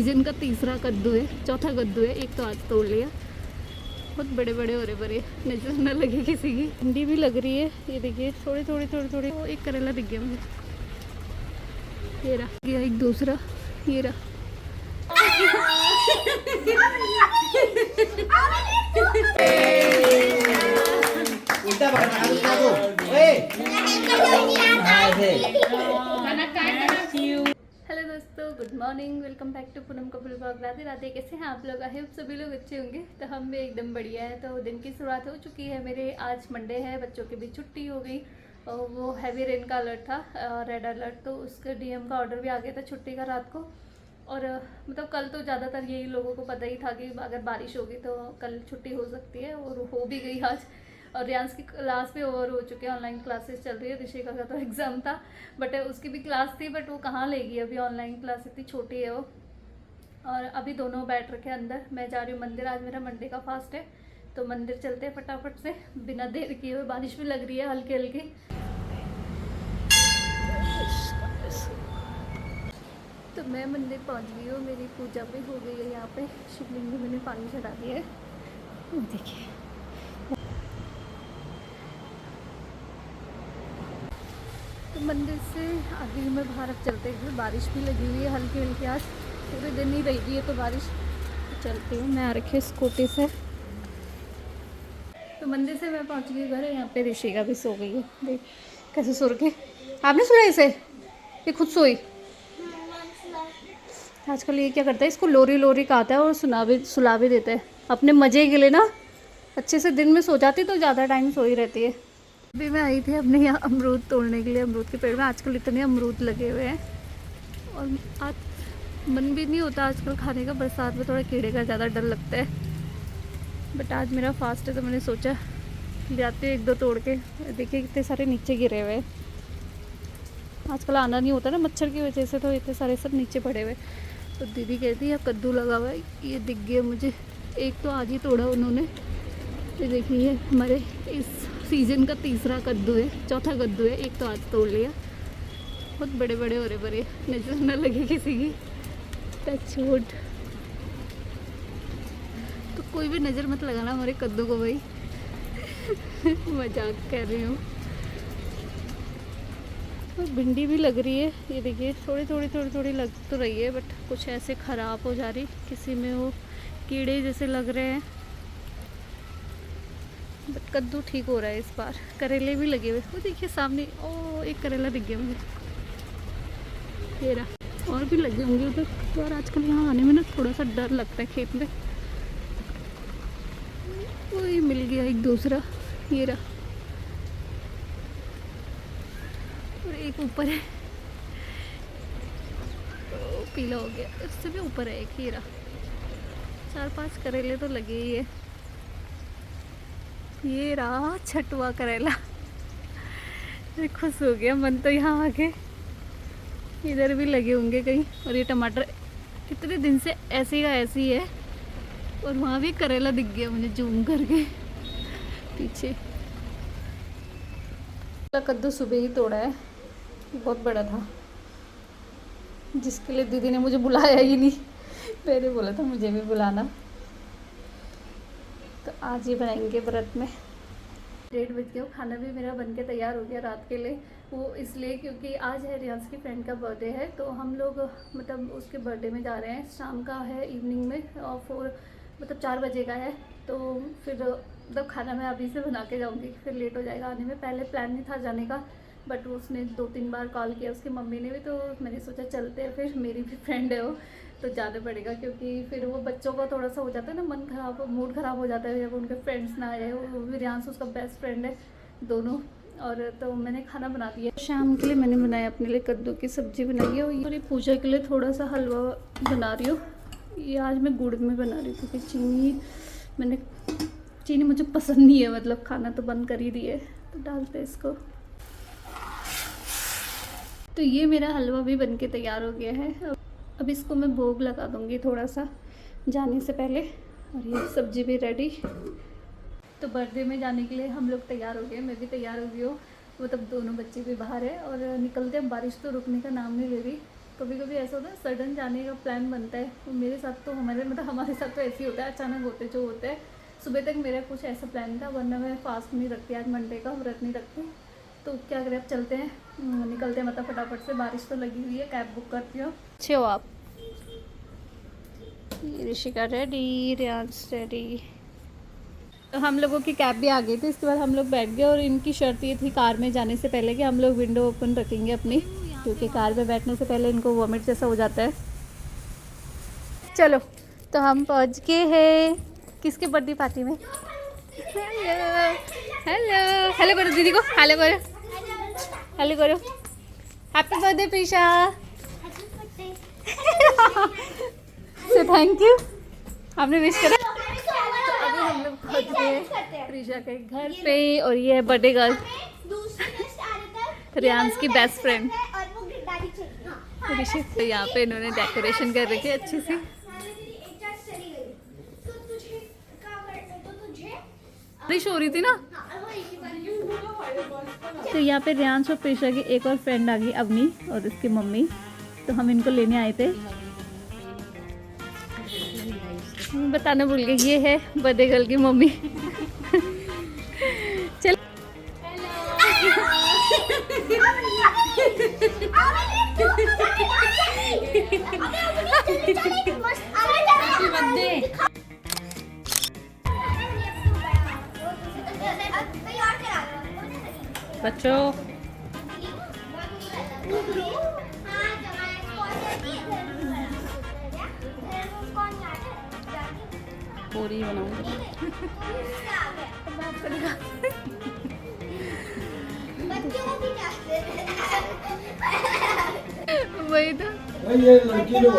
Season का तीसरा कद्दू है, चौथा कद्दू है। एक तो आज तोड़ लिया। बहुत बड़े बड़े हो रहे, बड़े नजर न लगे किसी की। भिंडी भी लग रही है, ये देखिए थोड़ी थोड़ी थोड़ी थोड़ी। वो एक करेला दिख गया मुझे, ये रहा। ये एक दूसरा, ये रहा। हेलो दोस्तों, good morning, welcome back to Poonam Kapoor blog. Radhe Radhe, कैसे हैं आप लोग? आई होप सभी लोग अच्छे होंगे। तो हम भी एकदम बढ़िया है। तो दिन की शुरुआत हो चुकी है मेरे। आज मंडे है, बच्चों की भी छुट्टी हो गई। और वो हैवी रेन का अलर्ट था, रेड अलर्ट, तो उसका डीएम का ऑर्डर भी आ गया था छुट्टी का रात को। और मतलब कल तो ज़्यादातर यही लोगों को पता ही था कि अगर बारिश होगी तो कल छुट्टी हो सकती है, और हो भी गई आज। और रियांस की क्लास भी ओवर हो चुकी है, ऑनलाइन क्लासेस चल रही है। ऋषिका का तो एग्ज़ाम था, बट उसकी भी क्लास थी, बट वो कहाँ लेगी अभी, ऑनलाइन क्लास इतनी छोटी है वो। और अभी दोनों बैठ रखे अंदर। मैं जा रही हूँ मंदिर, आज मेरा मंडे का फास्ट है। तो मंदिर चलते हैं फटाफट से, बिना देर किए हुए। बारिश भी लग रही है हल्की हल्की। तो मैं मंदिर पहुंच गई हूँ, मेरी पूजा भी हो गई है यहाँ पे। शिवलिंग में मैंने पानी चढ़ा दिया है, देखिए। तो मंदिर से आगे में बाहर अब चलते हैं। बारिश भी लगी हुई है हल्की हल्की, आज पूरे दिन ही रहेगी है तो बारिश। तो चलती हूँ, मैं आ रखी है स्कूटी से। तो मंदिर से मैं पहुँच गई घर। यहाँ पे ऋषिका भी सो गई है, देख कैसे सो रखे। आपने सुना इसे? ये खुद सोई। आजकल ये क्या करता है, इसको लोरी लोरी कहता है और सुला भी देता है अपने मज़े के लिए ना। अच्छे से दिन में सो जाती तो ज़्यादा टाइम सो ही रहती है। अभी मैं आई थी अपने यहाँ अमरूद तोड़ने के लिए। अमरूद के पेड़ में आजकल इतने अमरूद लगे हुए हैं, और आज मन भी नहीं होता आजकल खाने का। बरसात में थोड़ा कीड़े का ज़्यादा डर लगता है, बट आज मेरा फास्ट है तो मैंने सोचा ले आती हूँ एक दो तोड़ के। देखिए कितने सारे नीचे गिरे हुए हैं। आजकल आना नहीं होता ना मच्छर की वजह से, तो इतने सारे सब नीचे पड़े हुए। तो दीदी कहती है कद्दू लगा हुआ है, ये दिख गया मुझे। एक तो आज ही तोड़ा उन्होंने। ये देखिए हमारे इस सीज़न का तीसरा कद्दू है, चौथा कद्दू है। एक तो आज तोड़ लिया। बहुत बड़े बड़े हो रहे, बड़े नजर न लगे किसी की। Touch wood. तो कोई भी नज़र मत लगाना हमारे कद्दू को भाई। मजाक कर रही हूँ। तो भिंडी भी लग रही है, ये देखिए थोड़ी थोड़ी थोड़ी थोड़ी लग तो रही है, बट कुछ ऐसे ख़राब हो जा रही। किसी में वो कीड़े जैसे लग रहे हैं, बट कद्दू ठीक हो रहा है इस बार। करेले भी लगे हुए, वो देखिए सामने। ओ एक करेला दिख गया मुझे, ये रहा। और भी लगे होंगे उधर। तो और आजकल यहाँ आने में ना थोड़ा सा डर लगता है खेत में। वही मिल गया एक दूसरा, ये रहा। और एक ऊपर है, पीला हो गया। इससे भी ऊपर है एक, ही रहा। 4-5 करेले तो लगे ही है। ये रहा छठवा करेला। खुश हो गया मन तो यहाँ आके। इधर भी लगे होंगे कहीं। और ये टमाटर कितने दिन से ऐसे का ऐसे ही है। और वहाँ भी करेला दिख गया मुझे जूम करके पीछे। कद्दू सुबह ही तोड़ा है, बहुत बड़ा था, जिसके लिए दीदी ने मुझे बुलाया ही नहीं। मैंने बोला था मुझे भी बुलाना। तो आज ही बनाएंगे व्रत में। 1:30 बज गया। खाना भी मेरा बनके तैयार हो गया रात के लिए। वो इसलिए क्योंकि आज है रियांस की फ्रेंड का बर्थडे है, तो हम लोग मतलब उसके बर्थडे में जा रहे हैं। शाम का है, इवनिंग में, और 4 बजे का है। तो फिर मतलब खाना मैं अभी से बना के जाऊँगी, फिर लेट हो जाएगा आने में। पहले प्लान नहीं था जाने का, बट उसने 2-3 बार कॉल किया, उसकी मम्मी ने भी। तो मैंने सोचा चलते हैं, फिर मेरी भी फ्रेंड है वो, तो जाना पड़ेगा। क्योंकि फिर वो बच्चों का थोड़ा सा हो जाता है ना, मन खराब, मूड ख़राब हो जाता है जब उनके फ्रेंड्स ना आए। वो भी रियांस उसका बेस्ट फ्रेंड है दोनों। और तो मैंने खाना बना दिया। शाम के लिए मैंने बनाया अपने लिए कद्दू की सब्ज़ी बनाई है। और ये पूजा के लिए थोड़ा सा हलवा बना रही हूँ। ये आज मैं गुड़ में बना रही हूँ, क्योंकि चीनी मुझे पसंद नहीं है। मतलब खाना तो बंद कर ही दिए, तो डालते इसको। तो ये मेरा हलवा भी बनके तैयार हो गया है। अब इसको मैं भोग लगा दूँगी थोड़ा सा जाने से पहले। और ये सब्ज़ी भी रेडी। तो बर्थडे में जाने के लिए हम लोग तैयार हो गए, मैं भी तैयार हो गई हूँ। मतलब दोनों बच्चे भी बाहर है और निकलते हैं। बारिश तो रुकने का नाम नहीं ले रही, कभी कभी ऐसा होता है सडन जाने का प्लान बनता है। तो मेरे साथ तो हमारे साथ तो ऐसे ही होता है, अचानक होते जो होते हैं। सुबह तक मेरा कुछ ऐसा प्लान था, वरना मैं फास्ट नहीं रखती, आज मंडे का व्रत नहीं रखती। तो क्या करें, अब चलते हैं, निकलते हैं मतलब फटाफट से। बारिश तो लगी हुई है, कैब बुक करती हूँ। अच्छे हो आप? Rishika ready, Riyansh ready. तो हम लोगों की कैब भी आ गई थी। इसके बाद हम लोग बैठ गए और इनकी शर्त ये थी कार में जाने से पहले कि हम लोग विंडो ओपन रखेंगे अपनी, क्योंकि कार में बैठने से पहले इनको वॉमिट जैसा हो जाता है। चलो तो हम पहुंच गए हैं किसके बर्थडे पार्टी में। हेलो हेलो हेलो करो दीदी को, हेलो करो, हेलो करो। Happy birthday Prisha. So thank you, आपने विश करा। अभी हम लोग पहुंच गए प्रीशा के घर पे और ये है बर्थडे गर्ल, रियांश की बेस्ट फ्रेंड ऋषि। तो यहाँ पे इन्होंने डेकोरेशन कर रखी है अच्छी सी। बारिश हो रही थी ना, तो यहाँ पे रियांश और प्रीशा की एक और फ्रेंड आ गई, अवनी, और उसकी मम्मी। तो हम इनको लेने आए थे। बताना भूल गई, ये है बर्थडे गर्ल की मम्मी। चल बच्चों, पूरी बनाऊंगी। वही तो ये लड़की लोग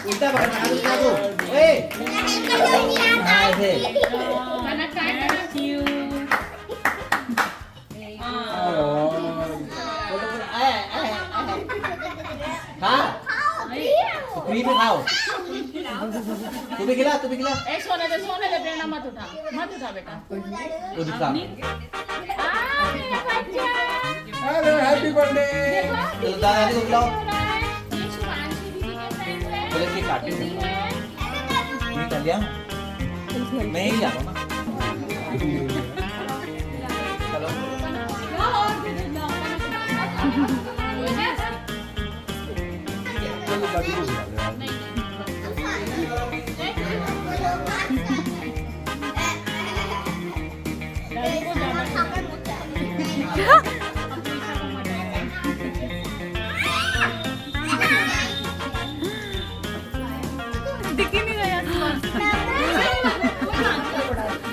उल्टा पकड़ना दो। फ्री में खाओ। तू भी खिला, तू भी खिला। सोने दे प्रेरणा, मत उठा बेटा। उठा। Hello, happy birthday. चलो दादा को बुलाओ। चलो केक काटो। ये कर लिया? मैं ही जाता हूँ ना। चलो। चलो दादी को बुला ले।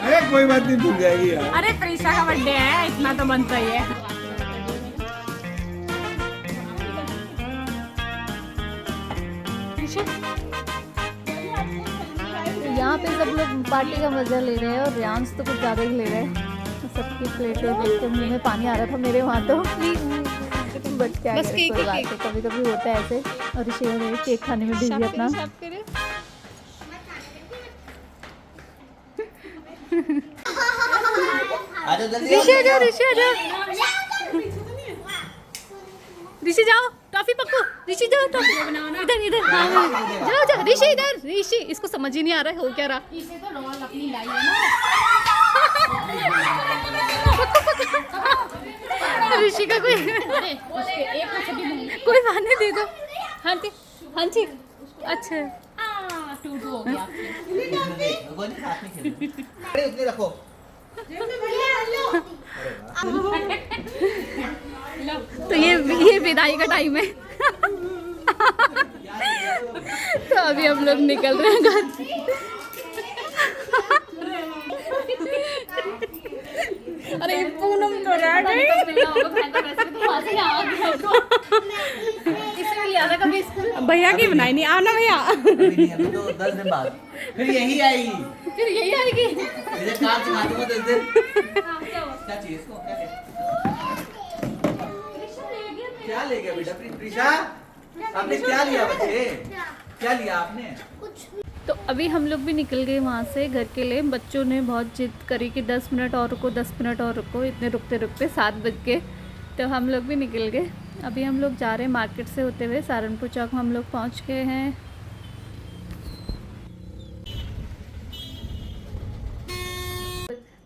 अरे कोई बात नहीं, भूल जाएगी यार। अरे प्रीशा का बर्थडे है, इतना तो बनता ही है। यहाँ पे सब लोग पार्टी का मजा ले रहे हैं और रियांश तो कुछ ज़्यादा ही ले रहे हैं। सबकी प्लेटें देख के मुंह में पानी आ रहा था मेरे वहाँ तो। बट क्या करें, कोई बात है, कभी कभी होता है ऐसे। और ऋषि ने केक खाने में बिजी अपना। ऋषि जाओ, टॉफी पक्को। ऋषि जाओ, टॉफी इधर इधर जाओ जाओ। ऋषि इधर, ऋषि इसको समझ ही नहीं आ रहा है हो क्या रहा। इसे तो रोल अपनी लाई है ना। ऋषि का कोई कोई बहाने दे दो। हाँ जी, हाँ जी, अच्छा टूटू हो गया। उतने रखो। तो ये विदाई का टाइम है। तो अभी हम लोग निकल रहे हैं घर। अरे पूनम तो रह गई। भैया की बनाई नहीं, आना भैया। अभी तो 10 दिन बाद फिर यही आएगी। फिर यही आएगी। इधर कार चला दूंगा 10 दिन। क्या चाहिए इसको? क्या ले गया बेटा? प्रीशा आपने क्या लिया बच्चे? क्या लिया आपने? तो अभी हम लोग भी निकल गए वहाँ से घर के लिए। बच्चों ने बहुत जिद करी कि 10 मिनट और रुको, 10 मिनट और रुको। इतने रुकते रुकते 7 बज गए। तो हम लोग भी निकल गए। अभी हम लोग जा रहे हैं मार्केट से होते हुए सहारनपुर चौक हम लोग पहुंच गए हैं।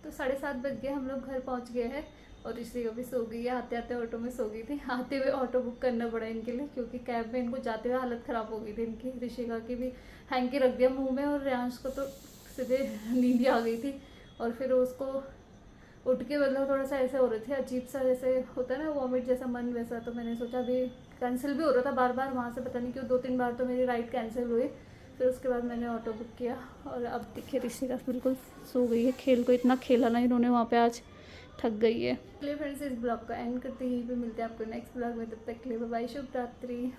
तो 7:30 बज गए, हम लोग घर पहुंच गए हैं और ऋषिका भी सो गई है। आते आते ऑटो में सो गई थी, आते हुए ऑटो बुक करना पड़ा इनके लिए क्योंकि कैब में इनको जाते हुए हालत ख़राब हो गई थी इनकी। ऋषिका की भी हैंकी रख दिया मुंह में और रेयांश को तो सीधे नींद आ गई थी। और फिर उसको उठ के मतलब थोड़ा सा ऐसे हो रही थी, अजीब सा जैसे होता है ना वॉमिट जैसा मन वैसा। तो मैंने सोचा अभी कैंसिल भी हो रहा था बार बार वहाँ से, पता नहीं क्यों 2-3 बार तो मेरी राइड कैंसिल हुई। फिर उसके बाद मैंने ऑटो बुक किया और अब देखिए ऋषिका बिल्कुल सो गई है। खेल को इतना खेला ना इन्होंने वहाँ पे आज, थक गई है। चलिए फ्रेंड्स, इस ब्लॉग को एंड करते ही पे मिलते हैं आपको नेक्स्ट ब्लॉग में। तब तक के लिए बाय, शुभ रात्रि।